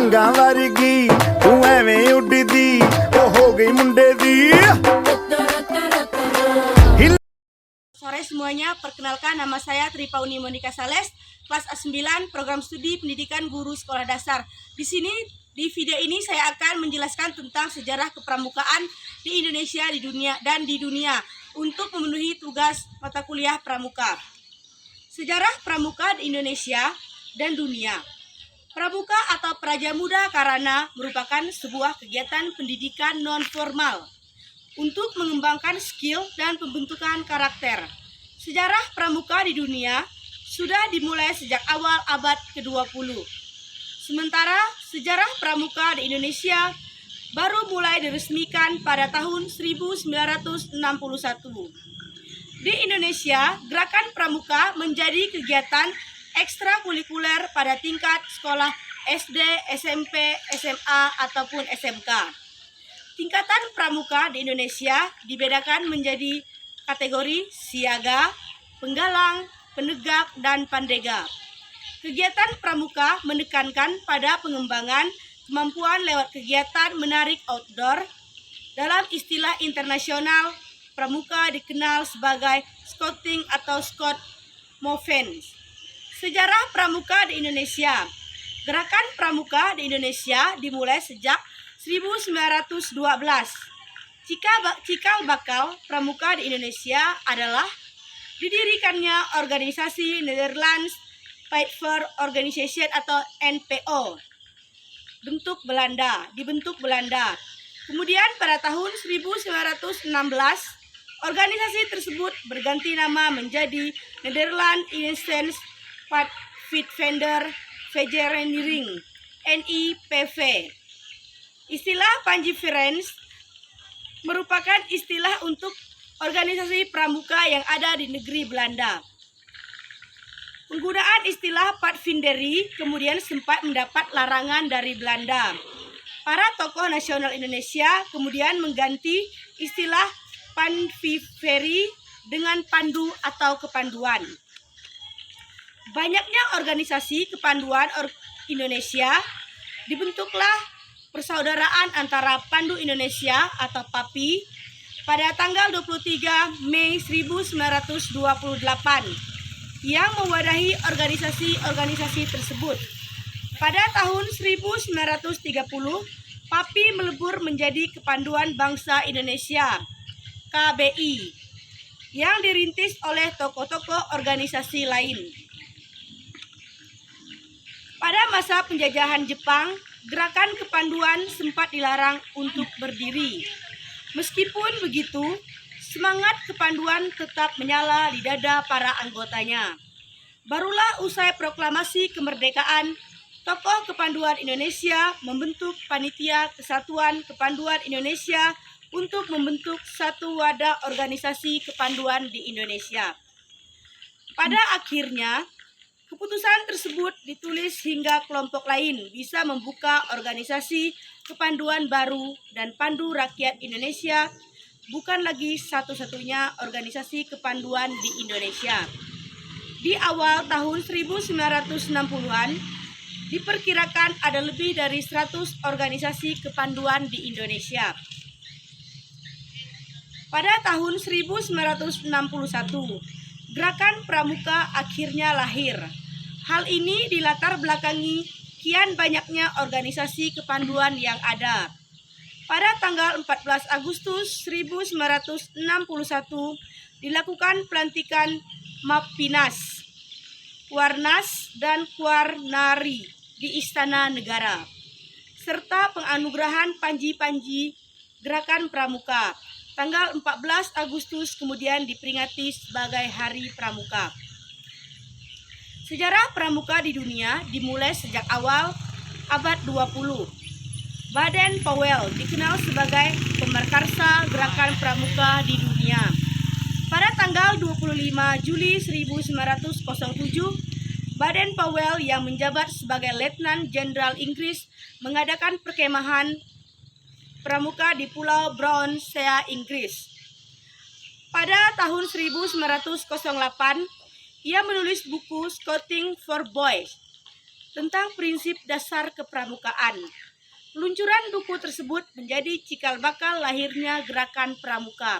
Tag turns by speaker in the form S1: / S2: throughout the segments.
S1: ਪਤੰਗਾਂ ਵਰਗੀ ਤੂੰ ਐਵੇਂ ਉੱਡਦੀ ਉਹ ਹੋ ਗਈ ਮੁੰਡੇ ਦੀ
S2: Sore semuanya, perkenalkan nama saya Tripauni Monika Sales, kelas A9, program studi pendidikan guru sekolah dasar. Di sini, di video ini saya akan menjelaskan tentang sejarah kepramukaan di Indonesia dan di dunia untuk memenuhi tugas mata kuliah pramuka. Sejarah pramuka di Indonesia dan dunia. Pramuka atau Praja Muda Karana merupakan sebuah kegiatan pendidikan non-formal untuk mengembangkan skill dan pembentukan karakter. Sejarah pramuka di dunia sudah dimulai sejak awal abad ke-20. Sementara sejarah pramuka di Indonesia baru mulai diresmikan pada tahun 1961. Di Indonesia, gerakan pramuka menjadi kegiatan ekstrakurikuler pada tingkat sekolah SD, SMP, SMA, ataupun SMK. Tingkatan pramuka di Indonesia dibedakan menjadi kategori siaga, penggalang, penegak, dan pandega. Kegiatan pramuka menekankan pada pengembangan kemampuan lewat kegiatan menarik outdoor. Dalam istilah internasional, pramuka dikenal sebagai scouting atau scout movement. Sejarah pramuka di Indonesia. Gerakan pramuka di Indonesia dimulai sejak 1912. Cikal bakal pramuka di Indonesia adalah didirikannya organisasi Netherlands Paper Organization atau NPO dibentuk Belanda. Kemudian pada tahun 1916 organisasi tersebut berganti nama menjadi Nederland Instelling Pathfinder Vereniging NIPV. Istilah Panjiverens merupakan istilah untuk organisasi pramuka yang ada di negeri Belanda. Penggunaan istilah Pathfindery kemudian sempat mendapat larangan dari Belanda. Para tokoh nasional Indonesia kemudian mengganti istilah Panjivery dengan pandu atau kepanduan. Banyaknya organisasi kepanduan Indonesia, dibentuklah persaudaraan antara Pandu Indonesia atau PAPI pada tanggal 23 Mei 1928 yang mewadahi organisasi-organisasi tersebut. Pada tahun 1930, PAPI melebur menjadi Kepanduan Bangsa Indonesia (KBI) yang dirintis oleh tokoh-tokoh organisasi lain. Pada masa penjajahan Jepang, gerakan kepanduan sempat dilarang untuk berdiri. Meskipun begitu, semangat kepanduan tetap menyala di dada para anggotanya. Barulah usai proklamasi kemerdekaan, tokoh kepanduan Indonesia membentuk Panitia Kesatuan Kepanduan Indonesia untuk membentuk satu wadah organisasi kepanduan di Indonesia. Pada akhirnya, keputusan tersebut ditulis hingga kelompok lain bisa membuka organisasi kepanduan baru dan Pandu Rakyat Indonesia bukan lagi satu-satunya organisasi kepanduan di Indonesia. Di awal tahun 1960-an, diperkirakan ada lebih dari 100 organisasi kepanduan di Indonesia. Pada tahun 1961, gerakan pramuka akhirnya lahir. Hal ini dilatar belakangi kian banyaknya organisasi kepanduan yang ada. Pada tanggal 14 Agustus 1961 dilakukan pelantikan Mappinas, Kuarnas, dan Kuarnari di Istana Negara, serta penganugerahan Panji-Panji Gerakan Pramuka. Tanggal 14 Agustus kemudian diperingati sebagai Hari Pramuka. Sejarah pramuka di dunia dimulai sejak awal abad 20. Baden-Powell dikenal sebagai pemerkarsa gerakan pramuka di dunia. Pada tanggal 25 Juli 1907, Baden-Powell yang menjabat sebagai Letnan Jenderal Inggris mengadakan perkemahan pramuka di Pulau Brown, Sea, Inggris. Pada tahun 1908, ia menulis buku Scouting for Boys. tentang prinsip dasar kepramukaan. Peluncuran buku tersebut menjadi cikal bakal lahirnya gerakan pramuka.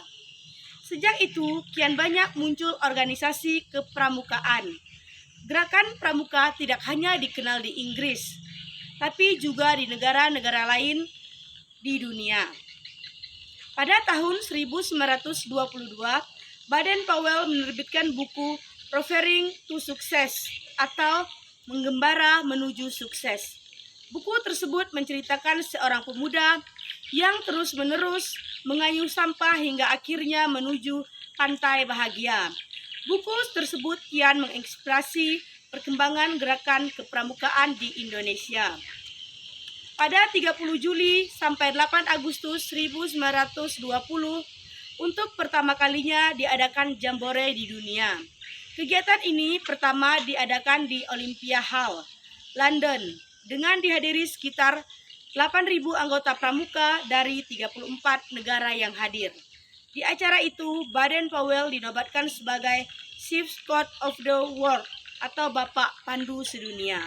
S2: Sejak itu, kian banyak muncul organisasi kepramukaan. Gerakan pramuka tidak hanya dikenal di Inggris, tapi juga di negara-negara lain di dunia. Pada tahun 1922, Baden-Powell menerbitkan buku Preferring to Success atau Menggembara Menuju Sukses. Buku tersebut menceritakan seorang pemuda yang terus-menerus mengayuh sampah hingga akhirnya menuju pantai bahagia. Buku tersebut kian menginspirasi perkembangan gerakan kepramukaan di Indonesia. Pada 30 Juli sampai 8 Agustus 1920, untuk pertama kalinya diadakan Jambore di dunia. Kegiatan ini pertama diadakan di Olympia Hall, London, dengan dihadiri sekitar 8.000 anggota pramuka dari 34 negara yang hadir. Di acara itu, Baden-Powell dinobatkan sebagai Chief Scout of the World atau Bapak Pandu Sedunia.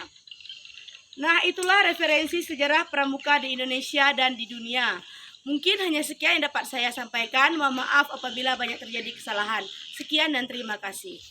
S2: Nah, itulah referensi sejarah pramuka di Indonesia dan di dunia. Mungkin hanya sekian yang dapat saya sampaikan. Mohon maaf apabila banyak terjadi kesalahan. Sekian dan terima kasih.